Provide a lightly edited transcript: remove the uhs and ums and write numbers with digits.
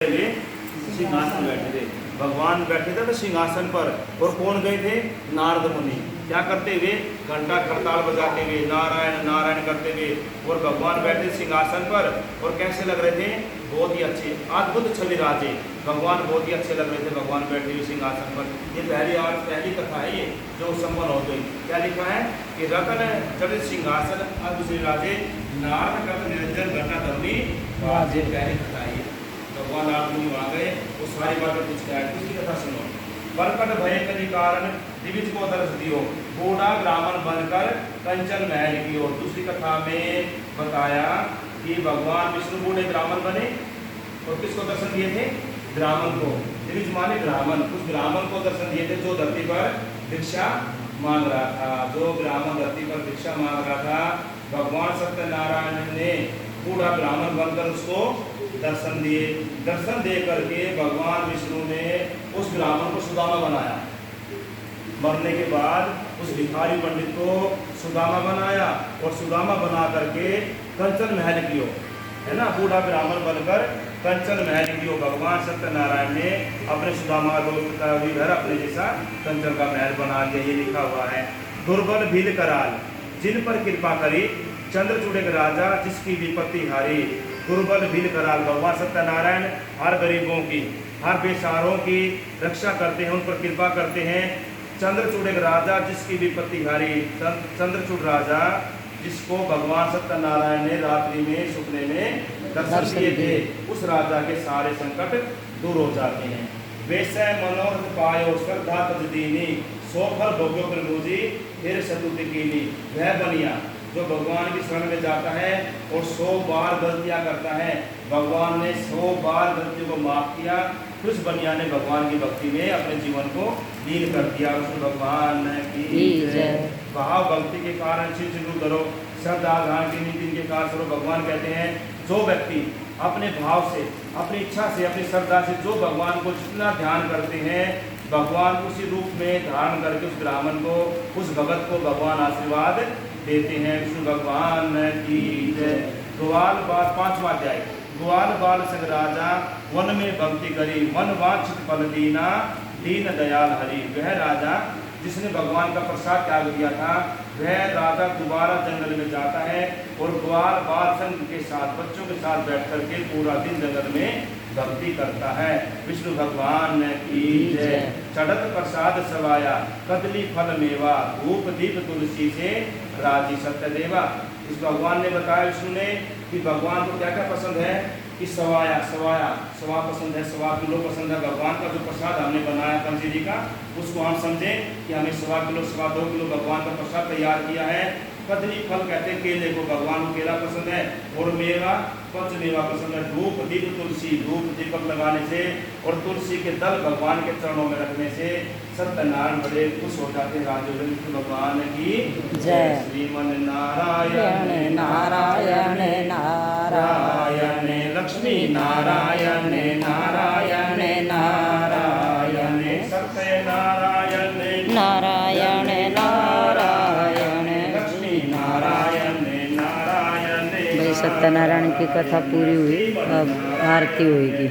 वे सिंहासन बैठे थे, भगवान बैठे थे तो सिंहासन पर। और कौन गए थे? नारद मुनि। क्या करते हुए? घंटा खड़ताल बजाते हुए नारायण नारायण करते हुए। और भगवान बैठे सिंहासन पर। और कैसे लग रहे थे? बहुत ही अच्छे, अद्भुत छवि राजे। भगवान बहुत ही अच्छे लग रहे थे, भगवान बैठे हुए सिंहासन पर। ये पहली कथा है, ये जो संपन्न हो गई। क्या लिखा है कि रतन चढ़ सिंहासन अद्भुत राजे, नारद करत निरंजन घटना धर्मी राजे। पहली कथा है। भगवान आप मुनि वहाँ गए, वो सारी बातें कुछ क्या है, उसकी कथा सुनो। बरकट भय कनि कारण दिविज को दर्श दियो, बूढ़ा ब्राह्मण बनकर कंचन महल की ओर। दूसरी कथा में बताया कि भगवान विष्णु बूढ़े ब्राह्मण बने और किसको दर्शन दिए थे? ब्राह्मण को। दिविज माने ब्राह्मण, उस ब्राह्मण को दर्शन दिए थे जो धरती पर भिक्षा मांग रहा था। जो ब्राह्मण धरती पर भिक्षा मांग रहा था, भगवान सत्यनारायण ने बूढ़ा ब्राह्मण बनकर उसको दर्शन दिए। दर्शन दे करके भगवान विष्णु ने उस ब्राह्मण को सुदामा बनाया। मरने के बाद उस भिखारी पंडित को सुदामा बनाया और सुदामा बना करके कंचन महल की ओर, है ना, बूढ़ा ब्राह्मण बनकर कंचन महल की ओर भगवान सत्यनारायण ने अपने सुदामा दोस्त का भी घर अपने जैसा कंचन का महल बना दिया। ये लिखा हुआ है। दुर्बल भील कराल जिन पर कृपा करी, चंद्रचूड़ राजा जिसकी विपत्ति हारी। दुर्बल भील कराल, भगवान सत्यनारायण हर गरीबों की, हर बेसहारों की रक्षा करते हैं, उन पर कृपा करते हैं। चंद्रचूड़ राजा जिसकी विपत्ति हारी, चंद्रचूड़ राजा जिसको भगवान सत्यनारायण ने रात्रि में सपने में दर्शन दिए थे, उस राजा के सारे संकट दूर हो जाते हैं। वैसे मनोरथ पायो श्रद्धा तज दीनी, सो फल भोग्यो प्रभुजी फिर सतुति कीनी। वह बनिया जो भगवान की शरण में जाता है और 100 बार गलतियां करता है, भगवान ने 100 बार गलतियों को माफ किया। फिर उस बनिया ने भगवान की भक्ति में अपने जीवन को लीन कर दिया। उसने भगवान की भाव भक्ति के कारण चिंतन करो, श्रद्धा ध्यान की नीति के कारण करो। भगवान कहते हैं जो व्यक्ति अपने भाव से, अपनी इच्छा से, अपनी श्रद्धा से जो भगवान को जितना ध्यान करते हैं, भगवान उसी रूप में धारण करके उस ब्राह्मण को, उस भगत को भगवान आशीर्वाद देते हैं। विष्णु भगवान की जय। ग्वाल बाल, 5वां अध्याय। ग्वाल बाल संग राजा वन में भक्ति करी, मन वांछित फल दीना, दीन दयाल हरि। वह राजा जिसने भगवान का प्रसाद त्याग दिया था, वह राजा दोबारा जंगल में जाता है और ग्वाल बाल संग के साथ, बच्चों के साथ बैठ करके पूरा दिन जंगल में भक्ति करता है। विष्णु भगवान की जय। चढ़त प्रसाद सवाया कदली फल मेवा, धूप दीप तुलसी से राजी सत्यदेवा। इस भगवान ने बताया, विष्णु ने, कि भगवान को क्या क्या पसंद है, कि सवा पसंद है, सवा किलो पसंद है। भगवान का जो प्रसाद हमने बनाया तुलसी जी का, उसको हम समझें कि हमें 1.25 किलो 2.25 किलो भगवान का प्रसाद तैयार किया है। कदली फल कहते हैं केले को, भगवान को केला पसंद है। और मेवा, पंच मेवा पसंद है। धूप दीप तुलसी, धूप दीपक लगाने से और तुलसी के दल भगवान के चरणों में रखने से सत्यनारायण बड़े खुश हो जाते हैं। राजू भगवान की जय। श्रीमन नारायण नारायण नारायण, लक्ष्मी नारायण नारायण नारायण, सत्य नारायण नारायण नारायण, लक्ष्मी नारायण नारायण। भाई सत्यनारायण की कथा पूरी हुई, अब आरती होगी।